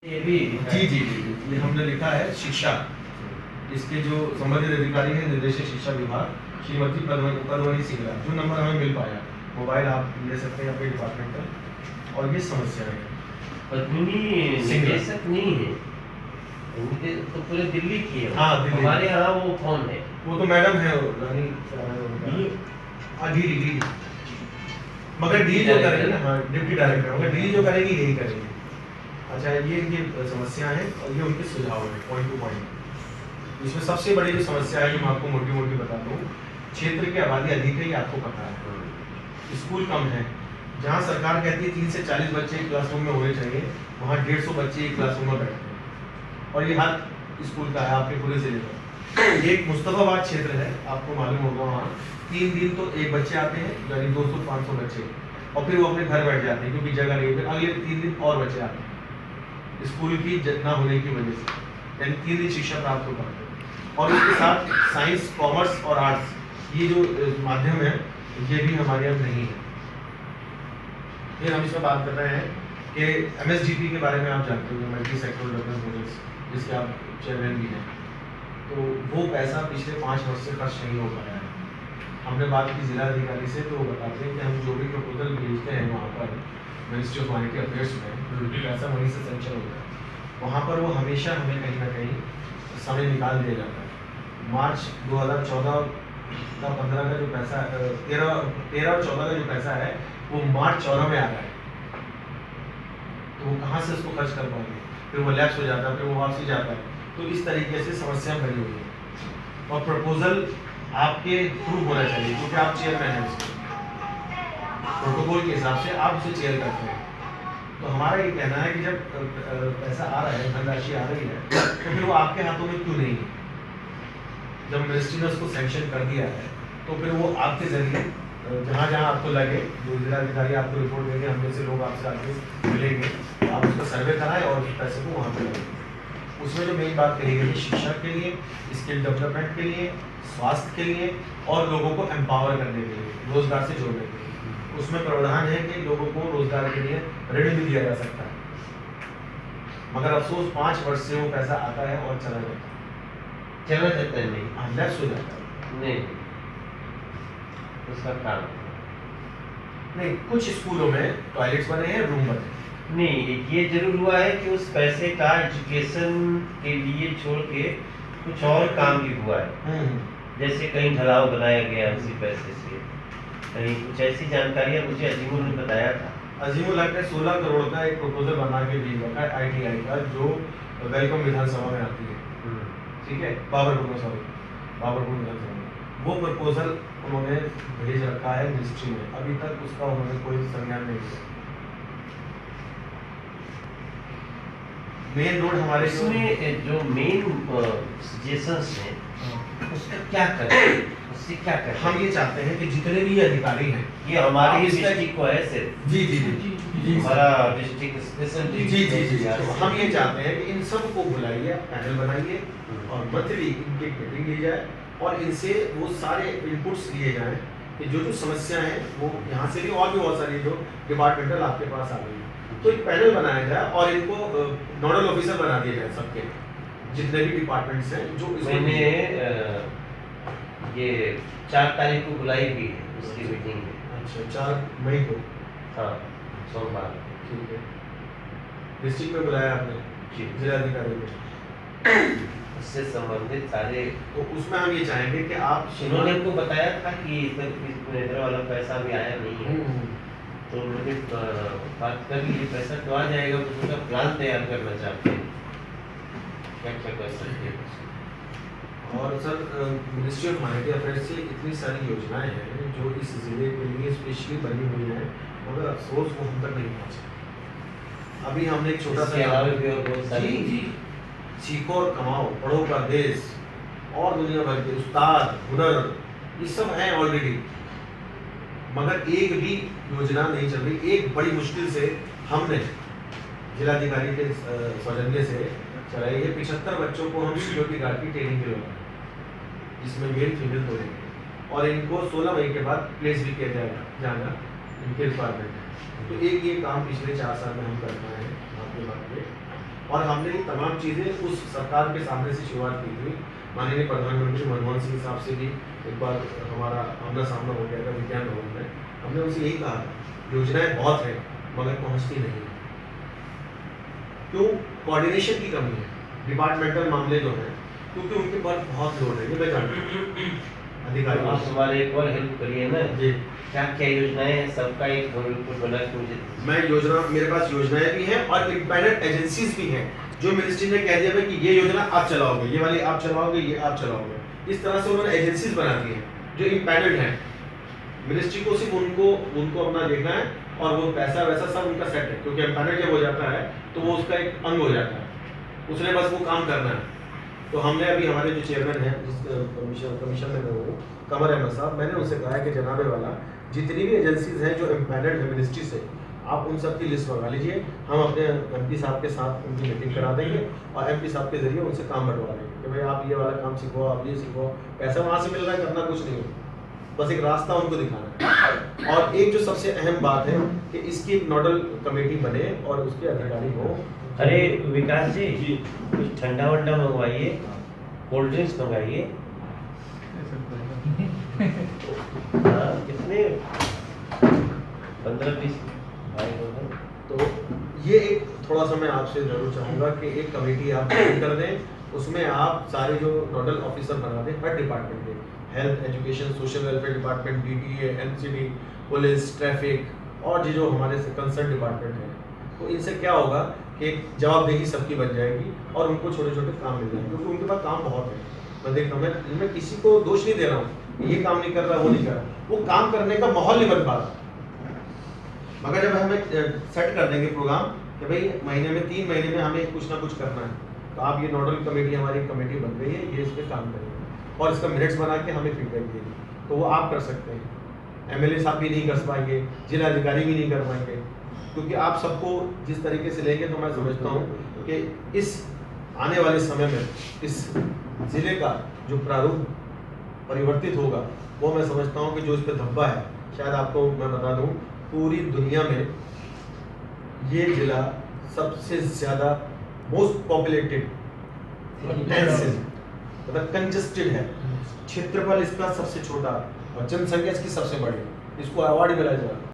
ये भी जी जी जी जी, ये हमने लिखा है शिक्षा। इसके जो संबंधित अधिकारी हैं निर्देशक शिक्षा विभाग श्रीमती पद्मनी सिंगला, जो नंबर हमें मिल पाया, मोबाइल आप ले सकते हैं अपने डिपार्टमेंट का। और ये समस्या है पद्मिनी निदेशक नहीं है, तो पूरे दिल्ली की है। हाँ, दिल्ली। हमारे यहाँ वो कौन है? वो तो मैडम है रानी डी मगर डी जो करेंगे ना, हाँ डिप्टी डायरेक्टर, मगर डी जो करेंगी यही करेंगे। अच्छा, ये समस्या है और ये उनके सुझाव है पॉइंट टू पॉइंट। इसमें सबसे बड़ी जो समस्या है, जो मैं आपको मोटी मोटी बता दूँ, क्षेत्र की आबादी अधिक है, ये आपको पता है, स्कूल कम है। जहाँ सरकार कहती है 30 से 40 बच्चे एक क्लासरूम में होने चाहिए, वहाँ 150 बच्चे एक क्लासरूम में बैठते हैं। और ये हर स्कूल का है आपके पूरे जिले में। एक मुस्तफाबाद क्षेत्र है, आपको मालूम होगा, वहाँ 3 दिन तो एक बच्चे आते हैं, यानी 200-500 बच्चे, और फिर वो अपने घर बैठ जाते हैं क्योंकि जगह नहीं है। फिर अगले 3 दिन और बच्चे आते हैं स्कूल की न होने की वजह से, यानी 3 दिन शिक्षा प्राप्त हो पाते हैं। और उसके साथ साइंस, कॉमर्स और आर्ट्स, ये जो माध्यम है, ये भी हमारे यहाँ नहीं है। फिर हम इसमें बात कर रहे हैं कि MSDP के बारे में आप जानते हो, मल्टी सेक्टोरल डेवलपमेंट प्रोजेक्ट्स, जिसके आप चेयरमैन भी हैं। तो वो पैसा पिछले 5 वर्ष से खर्च नहीं हो पाया है। हमने बात की जिला अधिकारी से, तो वो बताते हैं कि हम जो भी प्रपोजल भेजते हैं वहाँ पर मिनिस्ट्री ऑफ माइनॉरिटी अफेयर्स में, पैसा वहीं से सेंक्शन होता है। वहाँ पर वो हमेशा हमें कहीं ना कहीं समय निकाल दिया जाता है। मार्च 2014 का 15 का जो पैसा, 13 और 14 का जो पैसा है, वो मार्च 14 में आ रहा है। तो वो कहाँ से उसको खर्च कर पाएंगे? फिर वो लैप्स हो जाता है, फिर वो वापसी जाता है। तो इस तरीके से समस्या बनी हुई है। और प्रपोजल आपके थ्रू होना चाहिए क्योंकि आप चेयरमैन हैं उसके, प्रोटोकॉल के हिसाब से आप उसे चेयर करते हैं। तो हमारा ये कहना है कि जब पैसा आ रहा है, धनराशि आ रही है, तो फिर वो आपके हाथों में क्यों नहीं है? जब मिनिस्ट्री ने उसको सैंक्शन कर दिया है, तो फिर वो आपके जरिए जहाँ जहाँ आपको लगे, जो जिलाधिकारी आपको रिपोर्ट देंगे, हम जैसे लोग आपसे आके मिलेंगे, आप उसका सर्वे कराएं और उस पैसे को वहाँ पे लगाएं। उसमें जो मेन बात कही गई है शिक्षा के लिए, स्किल डेवलपमेंट के लिए, स्वास्थ्य के लिए और लोगों को एम्पावर करने के लिए, रोजगार से जोड़ने के लिए। उसमें प्रावधान है कि लोगों को रोजगार के लिए ऋण भी दिया जा सकता है। मगर अफसोस 5 वर्ष से वो पैसा आता है और चला जाता है। चला जाता है नहीं, लैप्स हो जाता है। नहीं उसका कारण नहीं, कुछ स्कूलों में टॉयलेट्स बने हैं, रूम बने हैं। नहीं, ये जरूर हुआ है कि उस पैसे का एजुकेशन के लिए छोड़ के कुछ और काम भी हुआ है। जैसे कहीं ढलाव बनाया गया उसी पैसे से, कहीं कुछ ऐसी जानकारियां मुझे अजीमुल ने बताया था। अजीमुल हक ने 16 करोड़ का एक प्रपोजल बना के भेज रखा है ITI का, जो वेलकम विधानसभा में आती है। ठीक है, बाबरपुर विधानसभा में वो प्रपोजल उन्होंने भेज रखा है मिनिस्ट्री में। अभी तक उसका उन्होंने कोई संज्ञान नहीं लिया। मेन रोड हमारे इसमें जो मेन सजेशंस हैं, उसका क्या करें, उससे क्या करें? हम ये चाहते हैं कि जितने भी अधिकारी हैं, ये हमारे डिस्ट्रिक्ट को है सिर्फ। जी जी जी जी हमारा डिस्ट्रिक्ट स्पेशल जी जी जी जी, तो हम ये चाहते हैं कि इन सबको बुलाइए, पैनल बनाइए और मंथली इनकी मीटिंग ली जाए और इनसे वो सारे इनपुट्स लिए जाएं कि जो जो समस्या है वो यहाँ से भी, और भी बहुत सारी जो डिपार्टमेंटल आपके पास आ गई है, तो एक पैनल बनाया जाए और इनको नोडल ऑफिसर बना दिया जाए सबके, जितने भी डिपार्टमेंट्स हैं। जो मैंने ये 4 तारीख को बुलाई भी है उसकी मीटिंग में। अच्छा, 4 मई को? हाँ, सोमवार। ठीक है, डिस्ट्रिक्ट में बुलाया आपने? जी, जिलाधिकारी को उससे संबंधित सारे, तो उसमें हम ये चाहेंगे कि आप, उन्होंने हमको बताया था कि इधर वाला पैसा भी आया नहीं है, तो उन्होंने बात कर ली, पैसा तो आ जाएगा, तो उसका प्लान तैयार करना चाहते हैं, क्या क्या कर सकते हैं। और sir, ministry of minority affairs से इतनी सारी योजनाएं हैं जो इस जिले के लिए स्पेशली बनी हुई हैं, मगर अफसोस वो हम तक नहीं पहुँचे। अभी हमने एक छोटा सा भी और बहुत सारी सीखो और कमाओ, पढ़ो का देश और दुनिया भर के उस्ताद, हुनर, ये सब हैं ऑलरेडी, मगर एक भी योजना नहीं चल रही। एक बड़ी मुश्किल से हमने जिलाधिकारी के सौजन्य से चलाई है, 75 बच्चों को हम सिक्योरिटी गार्ड की ट्रेनिंग दिलवाएंगे, जिसमें मेल फीमेल दोनों, और इनको 16 मई के बाद प्लेस भी किया जाएगा इनके डिपार्टमेंट में। तो एक ये काम पिछले 4 साल में हम कर पाए हैं आपके बात पे। और हमने ये तमाम चीज़ें उस सरकार के सामने से शुरुआत की थी। माननीय प्रधानमंत्री मनमोहन सिंह साहब से भी एक बार हमारा आमना सामना हो गया था विज्ञान भवन में। हमने उनसे यही कहा था, योजनाएं बहुत हैं मगर पहुंचती नहीं है। क्यों? कोऑर्डिनेशन की कमी है, डिपार्टमेंटल मामले जो हैं, क्योंकि उनके पास बहुत लोड है, ये मैं जानता हूँ। अधिकारी आप हमारे एक और हेल्प करिए ना जी, क्या क्या योजनाएं हैं सबका एक रिपोर्ट बना के मुझे मैं योजना, मेरे पास योजनाएं भी हैं और इंडिपेंडेंट एजेंसीज भी हैं जो मिनिस्ट्री ने कह दिया है कि ये योजना आप चलाओगे, ये वाली आप चलाओगे, ये आप चलाओगे। इस तरह से उन्होंने एजेंसीज बना दी हैं जो इंडिपेंडेंट हैं। मिनिस्ट्री को सिर्फ उनको अपना देखना है और वो पैसा वैसा सब उनका सेट है, क्योंकि इंडिपेंडेंट जब हो जाता है तो वो उसका एक अंग हो जाता है, उसने बस वो काम करना है। तो हमने अभी हमारे जो चेयरमैन हैं जिस कमीशन में मैं हूँ, कमर अहमद साहब, मैंने उनसे कहा है कि जनाबे वाला जितनी भी एजेंसीज हैं जो एम्पैनल्ड है मिनिस्ट्री से, आप उन सब की लिस्ट मंगा लीजिए। हम अपने एमपी साहब के साथ उनकी मीटिंग करा देंगे और एमपी साहब के जरिए उनसे काम बंटवा देंगे कि भाई आप ये वाला काम सीखो, आप ये सीखो। पैसा वहाँ से मिल रहा है, करना कुछ नहीं हो, बस एक रास्ता उनको दिखाना है। और एक जो सबसे अहम बात है कि इसकी एक नोडल कमेटी बने और उसके अधिकारी हो। अरे विकास जी कुछ ठंडा वंडा मंगवाइए, कोल्ड ड्रिंक्स मंगाइए। हाँ कितने 15-20 भाई लोग हैं। तो ये एक थोड़ा सा मैं आपसे जरूर चाहूँगा कि एक कमेटी आप ज्वाइन कर दें, उसमें आप सारे जो नोडल ऑफिसर बना दें हर डिपार्टमेंट के, health, education, social welfare department, DTA, NCD, police, traffic और जो जो हमारे कंसर्न डिपार्टमेंट हैं। तो इनसे क्या होगा कि जवाबदेही सबकी बन जाएगी और उनको छोटे छोटे काम मिल जाएंगे, क्योंकि उनके पास काम बहुत है। मैं देख रहा हूँ, मैं किसी को दोष नहीं दे रहा हूँ, ये काम नहीं कर रहा, वो नहीं कर रहा, वो काम करने का माहौल नहीं बन पा रहा। मगर जब हमें सेट कर देंगे प्रोग्राम कि भाई महीने में 3 महीने में हमें कुछ ना कुछ करना है, तो आप ये नोडल कमेटी, हमारी कमेटी बन गई है, ये इस पर काम करेंगे और इसका मिनट्स बना के हमें फीडबैक देंगे, तो वो आप कर सकते हैं। एमएलए साहब भी नहीं कर पाएंगे, जिला अधिकारी भी नहीं कर पाएंगे, क्योंकि आप सबको जिस तरीके से लेंगे तो मैं समझता हूँ कि इस आने वाले समय में इस जिले का जो प्रारूप परिवर्तित होगा, वो मैं समझता हूँ कि जो इस पर धब्बा है, शायद आपको मैं बता दूँ पूरी दुनिया में ये जिला सबसे ज्यादा मोस्ट पॉपुलेटेड मतलब कंजस्टेड है, क्षेत्रफल इसका सबसे छोटा और जनसंख्या इसकी सबसे बड़ी, इसको अवार्ड मिला जाएगा।